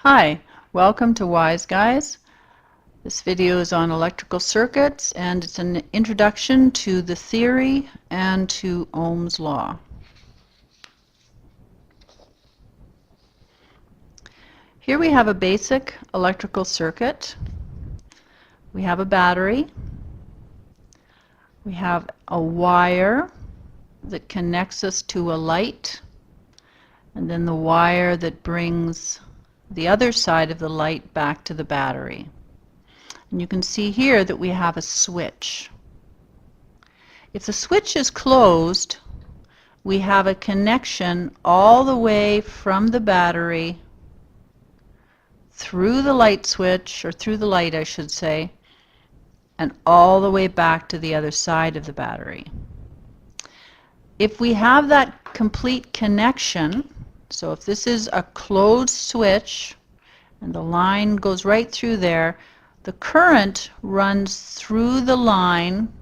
Hi, welcome to Wise Guys. This video is on electrical circuits and it's an introduction to the theory and to Ohm's law. Here we have a basic electrical circuit. We have a battery. We have a wire that connects us to a light, and then the wire that brings the other side of the light back to the battery. And you can see here that we have a switch. If the switch is closed, we have a connection all the way from the battery through the light switch, or through the light I should say, and all the way back to the other side of the battery. If we have that complete connection, so if this is a closed switch and the line goes right through there, the current runs through the line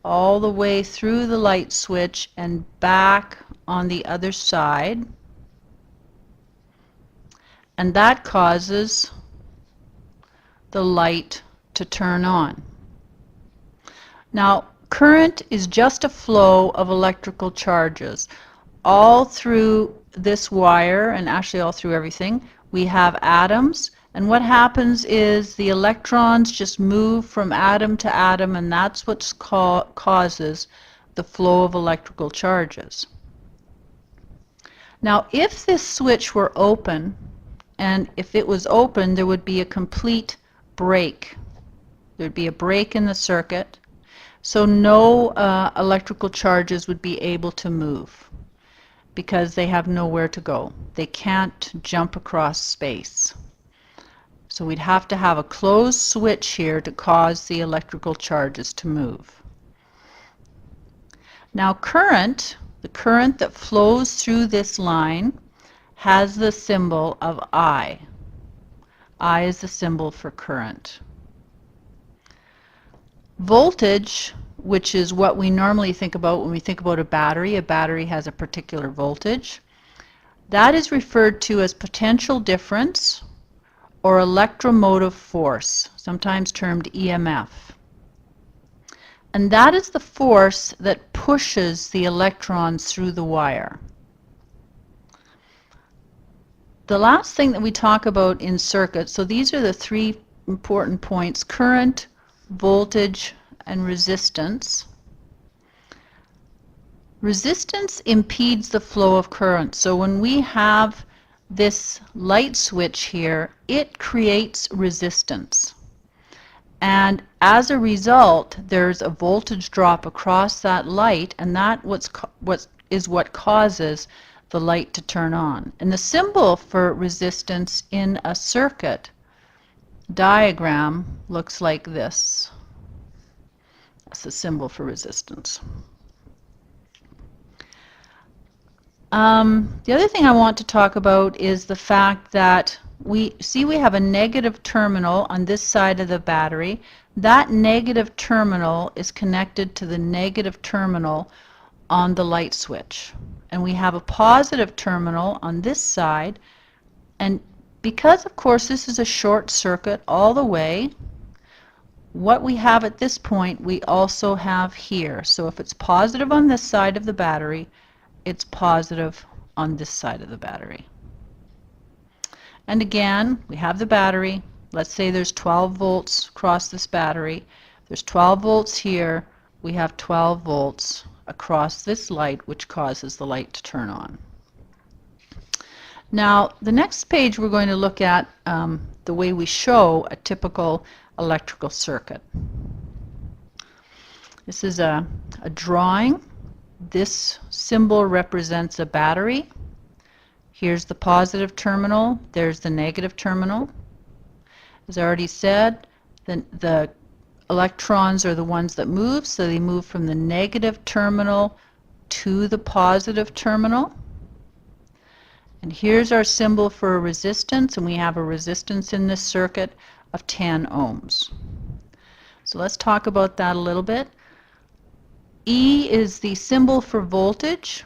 all the way through the light switch and back on the other side, and that causes the light to turn on. Now, current is just a flow of electrical charges. All through this wire, and actually all through everything, we have atoms, and what happens is the electrons just move from atom to atom, and that's what causes the flow of electrical charges. Now, if this switch were open, and if it was open, there would be a complete break. There would be a break in the circuit, so no electrical charges would be able to move, because they have nowhere to go. They can't jump across space. So we'd have to have a closed switch here to cause the electrical charges to move. Now current, the current that flows through this line, has the symbol of I. I is the symbol for current. Voltage, which is what we normally think about when we think about a battery has a particular voltage. That is referred to as potential difference or electromotive force, sometimes termed EMF. And that is the force that pushes the electrons through the wire. The last thing that we talk about in circuits, so these are the three important points: current, voltage, and resistance. Resistance impedes the flow of current. So when we have this light switch here, it creates resistance. And as a result, there's a voltage drop across that light, and that is what causes the light to turn on. And the symbol for resistance in a circuit diagram looks like this. That's the symbol for resistance. The other thing I want to talk about is the fact that we have a negative terminal on this side of the battery. That negative terminal is connected to the negative terminal on the light switch. And we have a positive terminal on this side. And because, of course, this is a short circuit all the way, what we have at this point we also have here. So if it's positive on this side of the battery, it's positive on this side of the battery. And again, we have the battery. Let's say there's 12 volts across this battery. There's 12 volts here. We have 12 volts across this light, which causes the light to turn on. Now, the next page we're going to look at the way we show a typical electrical circuit. This is a drawing. This symbol represents a battery. Here's the positive terminal, there's the negative terminal. As I already said, the electrons are the ones that move, so they move from the negative terminal to the positive terminal. And here's our symbol for a resistance, and we have a resistance in this circuit of 10 ohms. So let's talk about that a little bit. E is the symbol for voltage,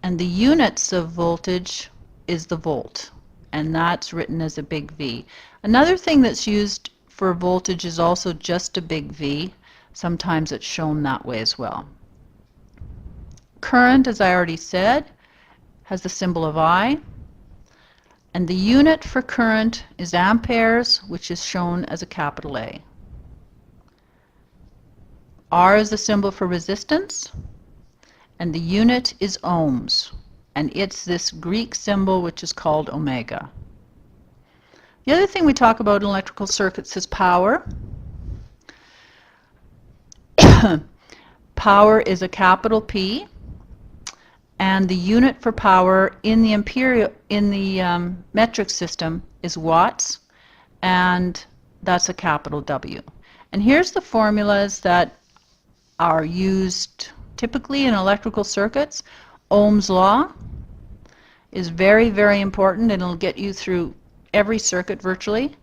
and the units of voltage is the volt, and that's written as a big V. Another thing that's used for voltage is also just a big V. Sometimes it's shown that way as well. Current, as I already said, has the symbol of I, and the unit for current is amperes, which is shown as a capital A. R is the symbol for resistance, and the unit is ohms, and it's this Greek symbol which is called omega. The other thing we talk about in electrical circuits is power. Power is a capital P, and the unit for power in the metric system is watts, and that's a capital W. And here's the formulas that are used typically in electrical circuits. Ohm's law is very, very important, and it'll get you through every circuit virtually.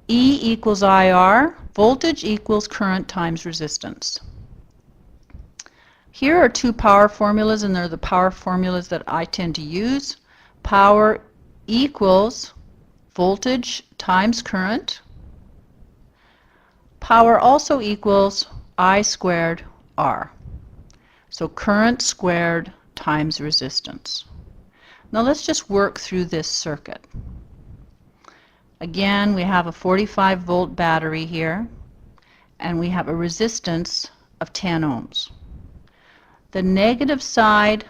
E equals IR, voltage equals current times resistance. Here are two power formulas, and they're the power formulas that I tend to use. Power equals voltage times current. Power also equals I squared R. So current squared times resistance. Now let's just work through this circuit. Again, we have a 45 volt battery here, and we have a resistance of 10 ohms. The negative side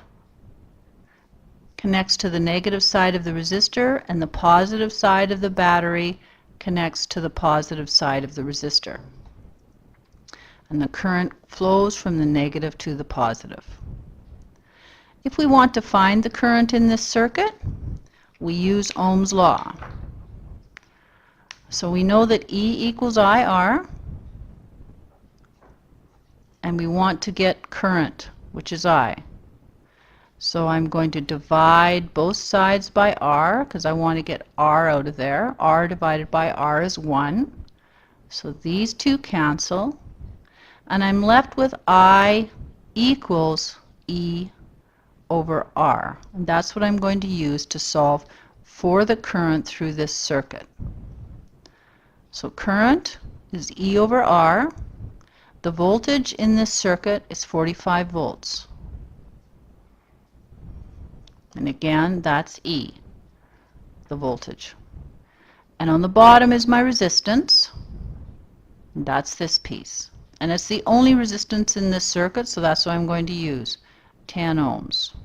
connects to the negative side of the resistor, and the positive side of the battery connects to the positive side of the resistor. And the current flows from the negative to the positive. If we want to find the current in this circuit, we use Ohm's law. So we know that E equals IR, and we want to get current, which is I. So I'm going to divide both sides by R, because I want to get R out of there. R divided by R is 1. So these two cancel, and I'm left with I equals E over R. And that's what I'm going to use to solve for the current through this circuit. So current is E over R. The voltage in this circuit is 45 volts. And again, that's E, the voltage. And on the bottom is my resistance, and that's this piece. And it's the only resistance in this circuit, so that's what I'm going to use, 10 ohms.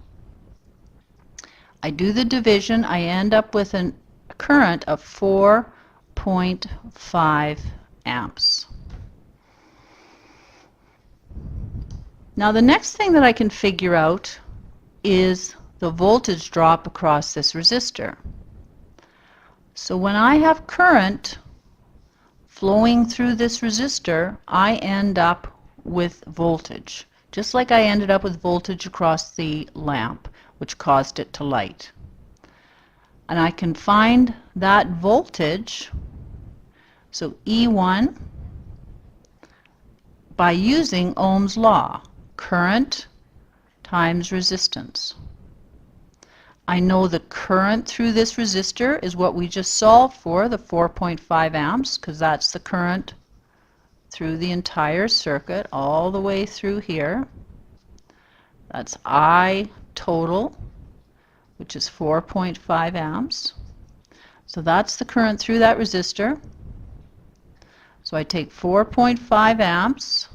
I do the division, I end up with a current of 4.5 amps. Now the next thing that I can figure out is the voltage drop across this resistor. So when I have current flowing through this resistor, I end up with voltage, just like I ended up with voltage across the lamp, which caused it to light. And I can find that voltage, so E1, by using Ohm's law, current times resistance. I know the current through this resistor is what we just solved for, the 4.5 amps, because that's the current through the entire circuit all the way through here. That's I total, which is 4.5 amps. So that's the current through that resistor. So I take 4.5 amps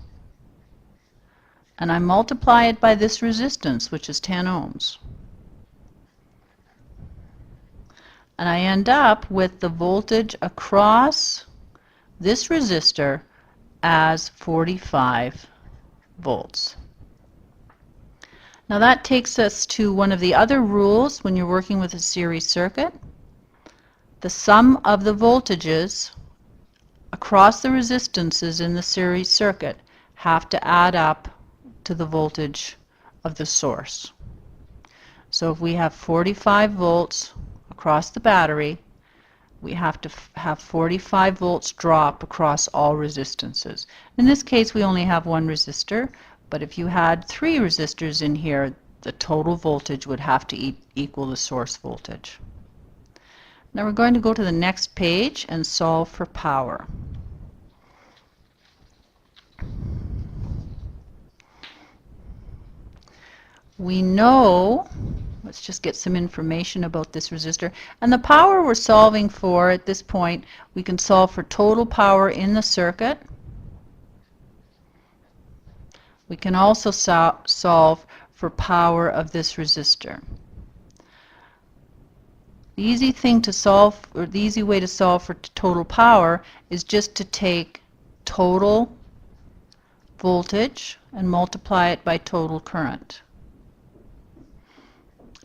and I multiply it by this resistance, which is 10 ohms. And I end up with the voltage across this resistor as 45 volts. Now that takes us to one of the other rules when you're working with a series circuit. The sum of the voltages across the resistances in the series circuit have to add up to the voltage of the source. So if we have 45 volts across the battery, we have to have 45 volts drop across all resistances. In this case we only have one resistor, but if you had 3 resistors in here, the total voltage would have to equal the source voltage. Now we're going to go to the next page and solve for power. We know, let's just get some information about this resistor. And the power we're solving for at this point, we can solve for total power in the circuit. We can also solve for power of this resistor. The easy thing to solve, or the easy way to solve for total power, is just to take total voltage and multiply it by total current.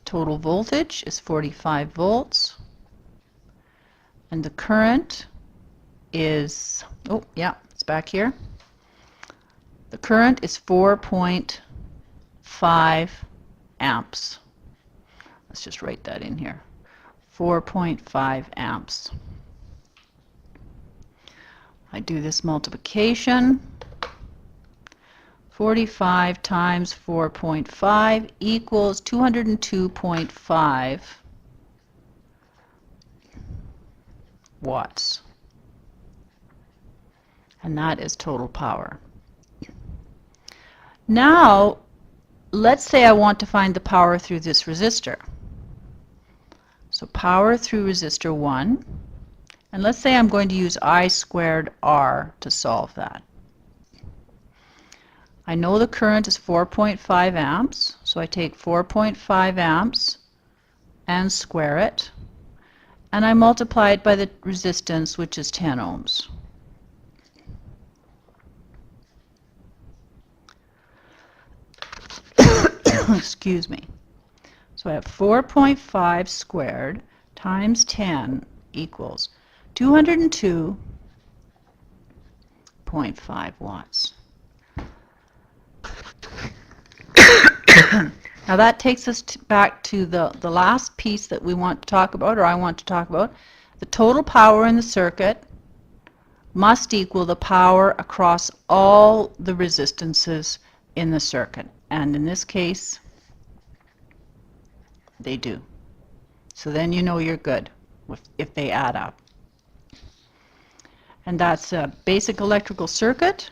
Total voltage is 45 volts, and the current is, oh yeah, it's back here. The current is 4.5 amps. Let's just write that in here. 4.5 amps. I do this multiplication. 45 times 4.5 equals 202.5 watts. And that is total power. Now, let's say I want to find the power through this resistor. So power through resistor 1, and let's say I'm going to use I squared R to solve that. I know the current is 4.5 amps, so I take 4.5 amps and square it, and I multiply it by the resistance, which is 10 ohms. Excuse me. So I have 4.5 squared times 10 equals 202.5 watts. Now that takes us back to the last piece that we want to talk about, or I want to talk about. The total power in the circuit must equal the power across all the resistances in the circuit. And in this case, they do. So then you know you're good if they add up. And that's a basic electrical circuit,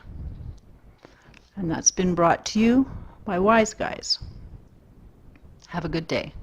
and that's been brought to you by Wise Guys. Have a good day.